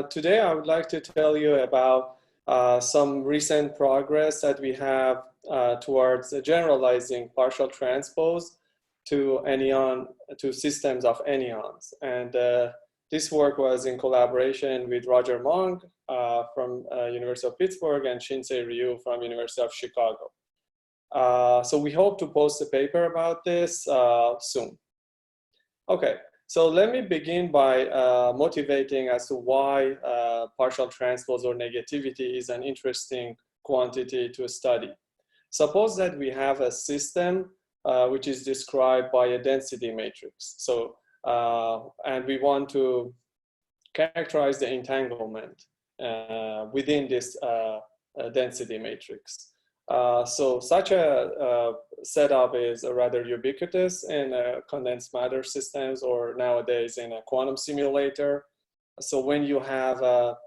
today I would like to tell you about some recent progress that we have towards generalizing partial transpose to systems of anyons. And this work was in collaboration with Roger Mong from University of Pittsburgh and Shinsei Ryu from University of Chicago. So we hope to post a paper about this soon. Okay, so let me begin by motivating as to why partial transpose or negativity is an interesting quantity to study. Suppose that we have a system which is described by a density matrix. So, and we want to characterize the entanglement within this density matrix. So such a setup is rather ubiquitous in condensed matter systems or nowadays in a quantum simulator. So when you have a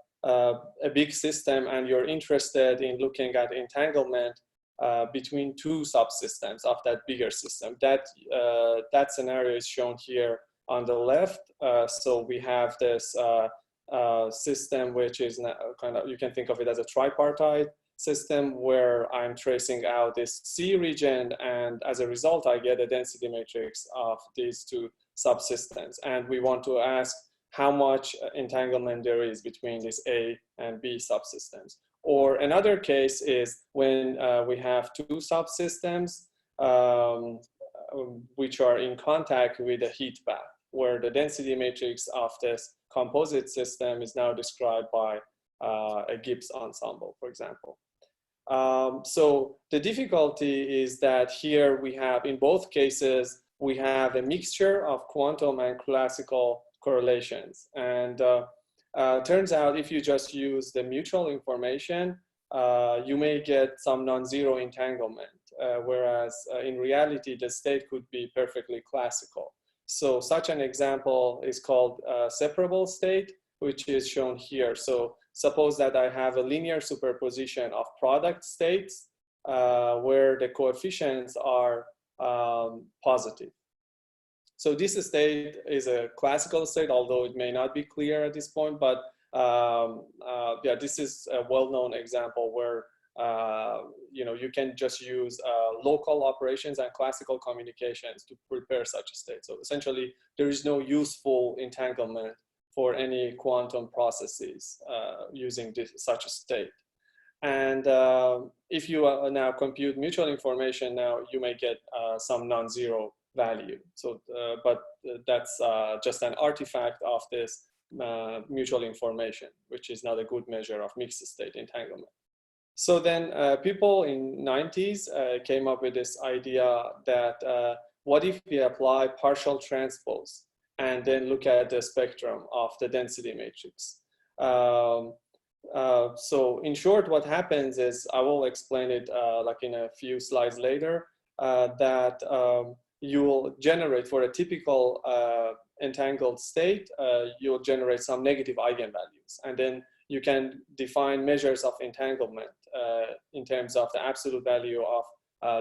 big system and you're interested in looking at entanglement between two subsystems of that bigger system, that scenario is shown here on the left. So we have this system which is kind of, you can think of it as a tripartite system where I'm tracing out this C region, and as a result I get a density matrix of these two subsystems, and we want to ask how much entanglement there is between this A and B subsystems. Or another case is when we have two subsystems which are in contact with a heat bath, where the density matrix of this composite system is now described by a Gibbs ensemble, for example. So the difficulty is that here we have, in both cases, we have a mixture of quantum and classical correlations. And turns out if you just use the mutual information, you may get some non-zero entanglement, whereas in reality, the state could be perfectly classical. So such an example is called separable state, which is shown here. So suppose that I have a linear superposition of product states where the coefficients are positive. So this state is a classical state, although it may not be clear at this point, but yeah, this is a well-known example where you can just use local operations and classical communications to prepare such a state. So essentially, there is no useful entanglement for any quantum processes using such a state. And if you now compute mutual information, now you may get some non-zero value. So, but that's just an artifact of this mutual information, which is not a good measure of mixed state entanglement. So then people in 90s came up with this idea that what if we apply partial transpose and then look at the spectrum of the density matrix. So in short, what happens is, I will explain it like in a few slides later, that you will generate for a typical entangled state, you'll generate some negative eigenvalues. And then you can define measures of entanglement in terms of the absolute value of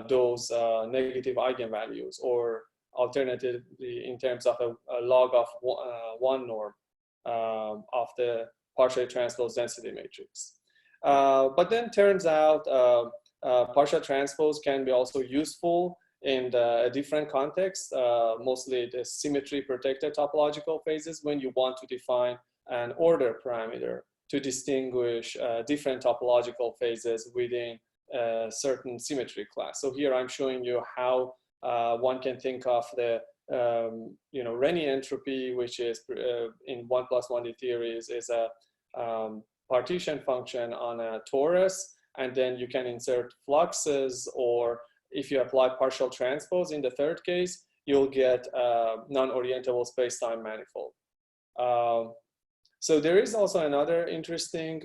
those negative eigenvalues, or alternatively in terms of a log of one norm of the partially transposed density matrix. But then turns out partial transpose can be also useful in a different context, mostly the symmetry protected topological phases, when you want to define an order parameter to distinguish different topological phases within a certain symmetry class. So here I'm showing you how one can think of the Renyi entropy, which is in 1 + 1D theories is a partition function on a torus, and then you can insert fluxes, or if you apply partial transpose in the third case, you'll get non-orientable space-time manifold. So there is also another interesting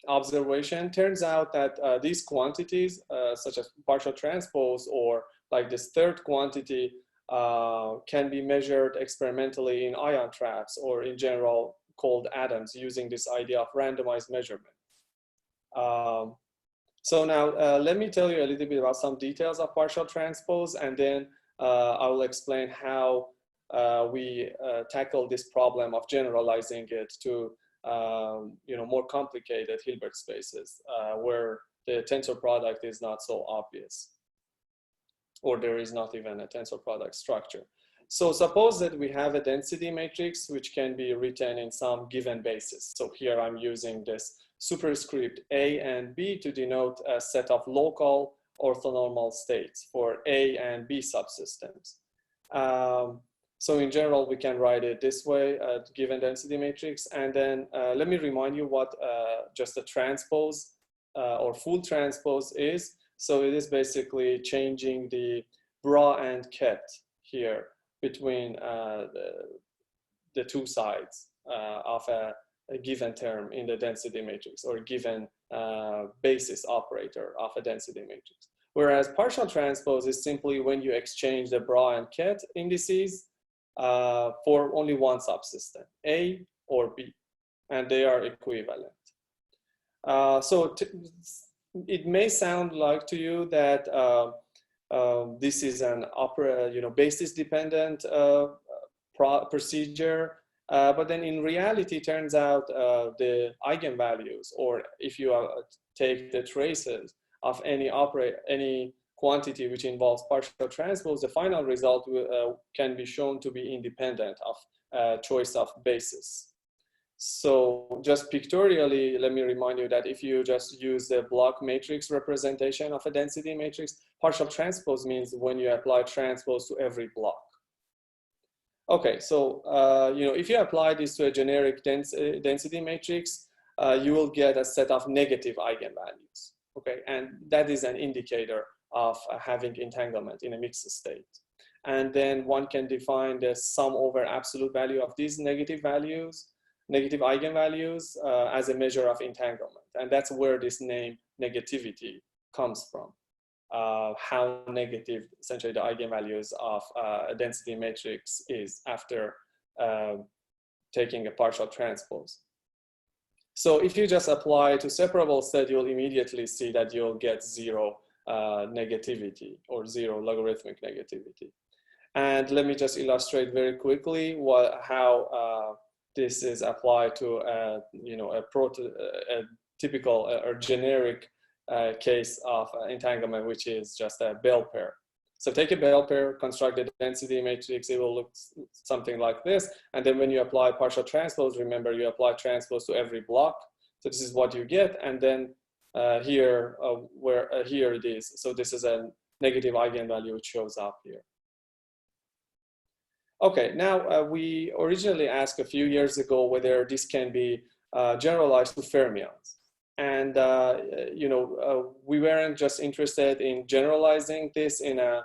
observation. Turns out that these quantities, such as partial transpose or like this third quantity, can be measured experimentally in ion traps, or in general cold atoms, using this idea of randomized measurement. So now let me tell you a little bit about some details of partial transpose, and then I will explain how we tackle this problem of generalizing it to more complicated Hilbert spaces where the tensor product is not so obvious, or there is not even a tensor product structure. So suppose that we have a density matrix which can be written in some given basis. So here I'm using this superscript A and B to denote a set of local orthonormal states for A and B subsystems. So in general, we can write it this way, a given density matrix. And then let me remind you what just a transpose or full transpose is. So it is basically changing the bra and ket here between the two sides of a given term in the density matrix, or given basis operator of a density matrix. Whereas partial transpose is simply when you exchange the bra and ket indices for only one subsystem, A or B, and they are equivalent. So it may sound like to you that this is an basis dependent procedure, but then in reality it turns out the eigenvalues, or if you take the traces of any quantity which involves partial transpose, the final result can be shown to be independent of choice of basis. So just pictorially, let me remind you that if you just use the block matrix representation of a density matrix, partial transpose means when you apply transpose to every block. Okay, so if you apply this to a generic density matrix, you will get a set of negative eigenvalues. Okay, and that is an indicator of having entanglement in a mixed state. And then one can define the sum over absolute value of these negative eigenvalues as a measure of entanglement. And that's where this name negativity comes from. How negative essentially the eigenvalues of a density matrix is after taking a partial transpose. So if you just apply to separable state, you'll immediately see that you'll get zero negativity, or zero logarithmic negativity. And let me just illustrate very quickly how this is applied to a typical or generic case of entanglement, which is just a bell pair. So take a bell pair, construct a density matrix, it will look something like this. And then when you apply partial transpose, remember you apply transpose to every block. So this is what you get. And then here it is. So this is a negative eigenvalue which shows up here. Okay, now we originally asked a few years ago whether this can be generalized to fermions. And we weren't just interested in generalizing this in a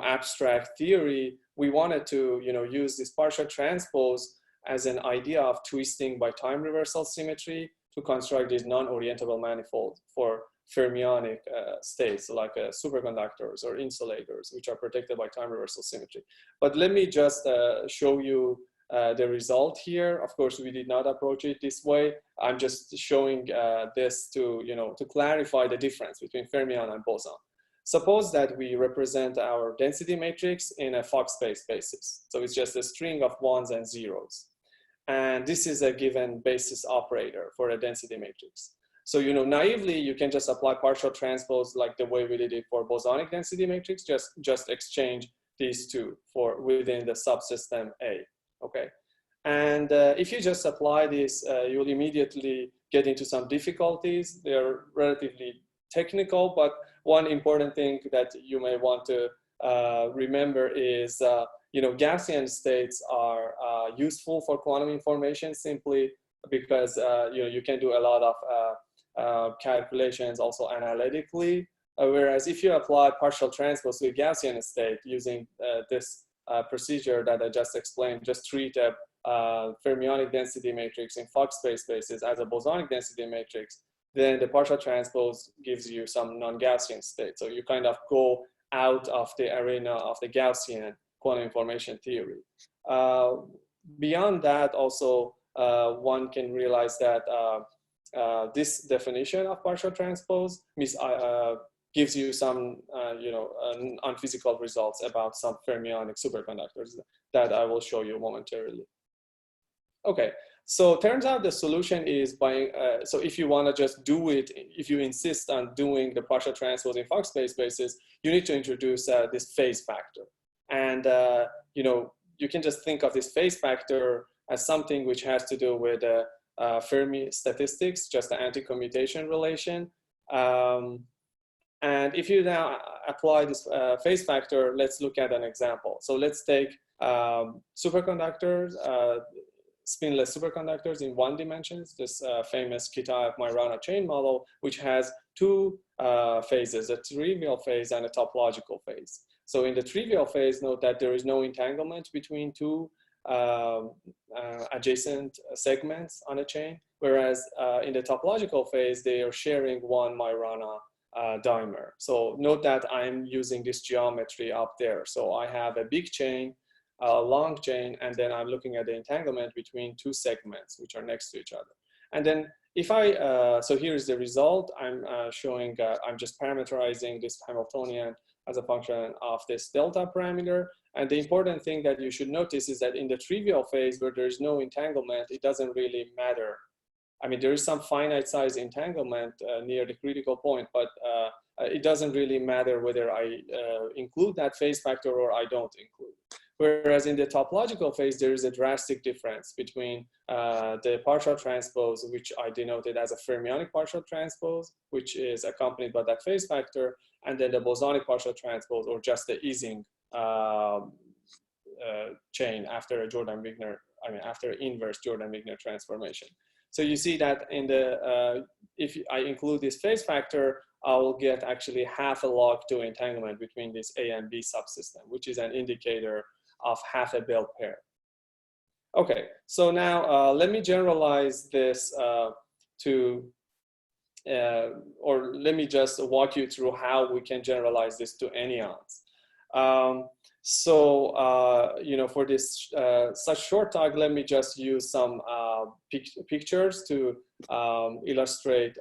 abstract theory. We wanted to use this partial transpose as an idea of twisting by time reversal symmetry to construct these non-orientable manifolds for fermionic states like superconductors or insulators, which are protected by time reversal symmetry. But let me just show you the result here. Of course, we did not approach it this way. I'm just showing this to clarify the difference between fermion and boson. Suppose that we represent our density matrix in a Fock space basis. So it's just a string of ones and zeros. And this is a given basis operator for a density matrix. So naively, you can just apply partial transpose like the way we did it for bosonic density matrix, just exchange these two for within the subsystem A. Okay, and if you just apply this, you'll immediately get into some difficulties. They're relatively technical, but one important thing that you may want to remember is, Gaussian states are useful for quantum information simply because you can do a lot of calculations also analytically. Whereas if you apply partial transpose to a Gaussian state using this procedure that I just explained, just treat a fermionic density matrix in Fock space basis as a bosonic density matrix, then the partial transpose gives you some non-Gaussian state. So you kind of go out of the arena of the Gaussian quantum information theory. Beyond that, also, one can realize that this definition of partial transpose gives you some unphysical results about some fermionic superconductors that I will show you momentarily. Okay, so turns out the solution is by, so if you want to just do it, if you insist on doing the partial transpose in Fock space basis, you need to introduce this phase factor. And, you know, you can just think of this phase factor as something which has to do with Fermi statistics, just the anti-commutation relation. And if you now apply this phase factor, let's look at an example. So let's take superconductors, spinless superconductors in 1 dimensions, this famous Kitaev-Majorana chain model, which has 2 phases, a trivial phase and a topological phase. So in the trivial phase, note that there is no entanglement between 2 adjacent segments on a chain, whereas in the topological phase, they are sharing 1 Majorana dimer. So note that I'm using this geometry up there. So I have a big chain, a long chain, and then I'm looking at the entanglement between 2 segments which are next to each other. And then if I, so here's the result. I'm showing, I'm just parameterizing this Hamiltonian as a function of this delta parameter. And the important thing that you should notice is that in the trivial phase where there's no entanglement, it doesn't really matter. I mean, there is some finite size entanglement near the critical point, but it doesn't really matter whether I include that phase factor or I don't include. Whereas in the topological phase, there is a drastic difference between the partial transpose, which I denoted as a fermionic partial transpose, which is accompanied by that phase factor, and then the bosonic partial transpose, or just the Ising chain after a Jordan-Wigner, I mean, after inverse Jordan-Wigner transformation. So you see that in the, if I include this phase factor, I will get actually half a log2 entanglement between this A and B subsystem, which is an indicator of half a Bell pair. Okay, so now let me generalize this to, or let me just walk you through how we can generalize this to anyons. You know, for this such short talk, let me just use some pictures to illustrate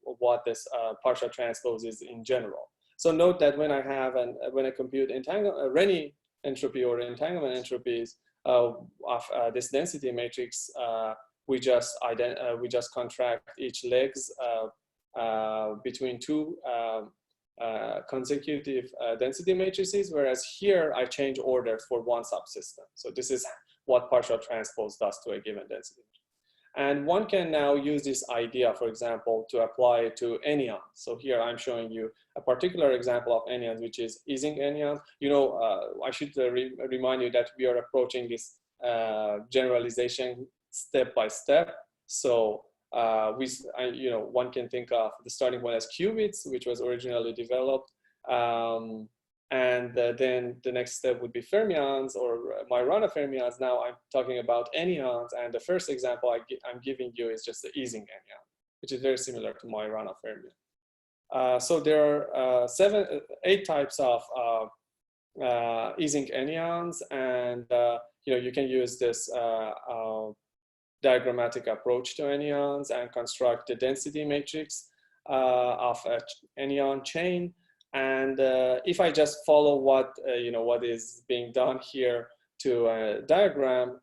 what this partial transpose is in general. So note that when I have when I compute Renyi entropy or entanglement entropies of this density matrix, we just contract each legs between 2 consecutive density matrices, whereas here I change order for 1 subsystem. So this is what partial transpose does to a given density. And one can now use this idea, for example, to apply it to anyons. So here I'm showing you a particular example of anyons, which is Ising anyons. You know, I should remind you that we are approaching this generalization step by step. So you know, one can think of the starting point as qubits, which was originally developed. And then the next step would be fermions or Majorana fermions. Now I'm talking about anyons, and the first example I'm giving you is just the Ising anyon, which is very similar to Majorana fermion. So there are 8 types of Ising anyons, and you know, you can use this diagrammatic approach to anyons and construct the density matrix of an anyon chain. And if I just follow what you know, what is being done here to a diagram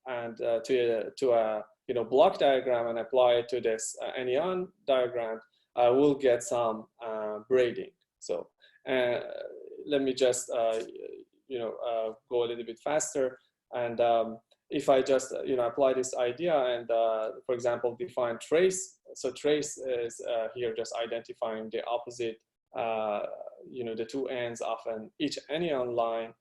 and to a you know, block diagram and apply it to this anyon diagram, we'll get some braiding. So let me just you know, go a little bit faster. And if I just you know, apply this idea and for example define trace. So trace is here just identifying the opposite you know, the 2 ends of each anyon line.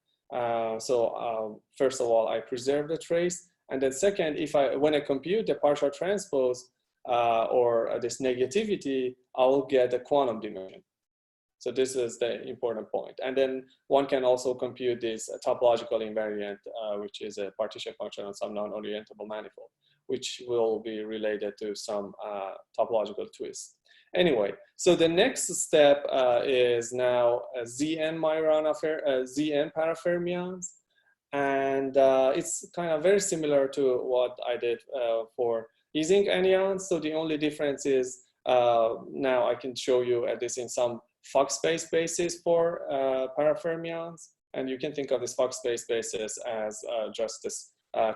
First of all, I preserve the trace, and then second, when I compute the partial transpose or this negativity, I will get a quantum dimension. So this is the important point. And then one can also compute this topological invariant, which is a partition function on some non-orientable manifold, which will be related to some topological twist. Anyway, so the next step is now Zn Majorana Zn parafermions, and it's kind of very similar to what I did for Ising anyons. So the only difference is now I can show you this in some Fock space basis for parafermions. And you can think of this Fock space basis as just this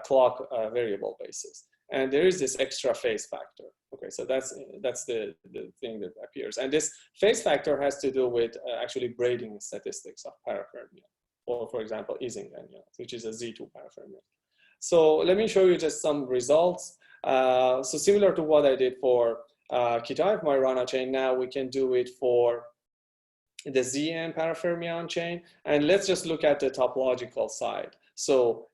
clock variable basis. And there is this extra phase factor. Okay, so that's the thing that appears. And this phase factor has to do with actually braiding statistics of parafermion, or for example, Ising anyonics, which is a Z2 parafermion. So let me show you just some results. So similar to what I did for Kitaev-Majorana chain, now we can do it for the Zn parafermion chain. And let's just look at the topological side. So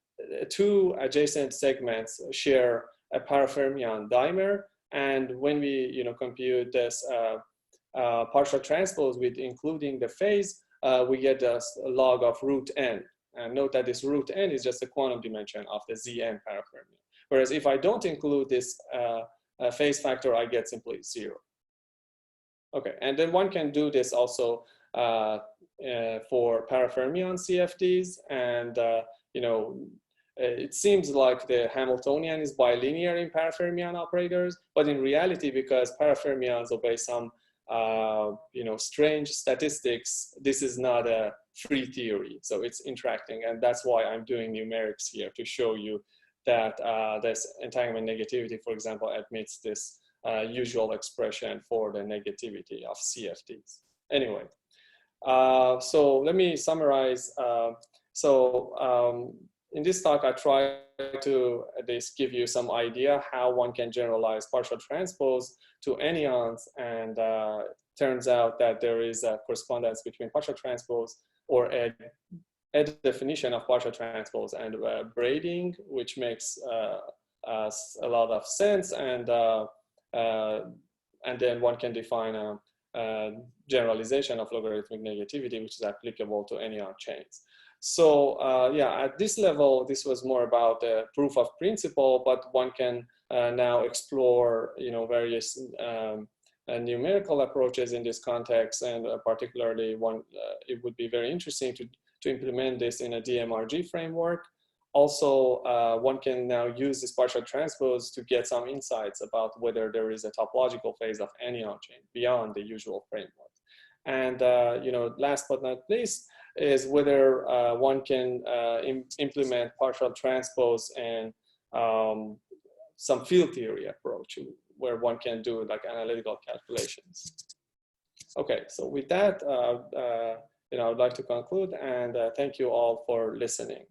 two adjacent segments share a parafermion dimer. And when we compute this partial transpose with including the phase, we get a log of root n. And note that this root n is just the quantum dimension of the Zn parafermion. Whereas if I don't include this phase factor, I get simply 0. Okay, and then one can do this also for parafermion CFDs. And it seems like the Hamiltonian is bilinear in parafermion operators, but in reality, because parafermions obey some strange statistics, this is not a free theory. So it's interacting, and that's why I'm doing numerics here to show you that this entanglement negativity, for example, admits this usual expression for the negativity of CFDs. Anyway, so let me summarize. In this talk, I try to at least give you some idea how one can generalize partial transpose to anyons, and turns out that there is a correspondence between partial transpose, or a definition of partial transpose, and braiding, which makes a lot of sense, and then one can define a generalization of logarithmic negativity, which is applicable to anyon chains. So yeah, at this level, this was more about the proof of principle, but one can now explore various numerical approaches in this context, and particularly it would be very interesting to implement this in a DMRG framework. Also, one can now use this partial transpose to get some insights about whether there is a topological phase of anyon chain beyond the usual framework. And last but not least is whether one can implement partial transpose and some field theory approach, where one can do like analytical calculations. Okay, so with that, I would like to conclude, and thank you all for listening.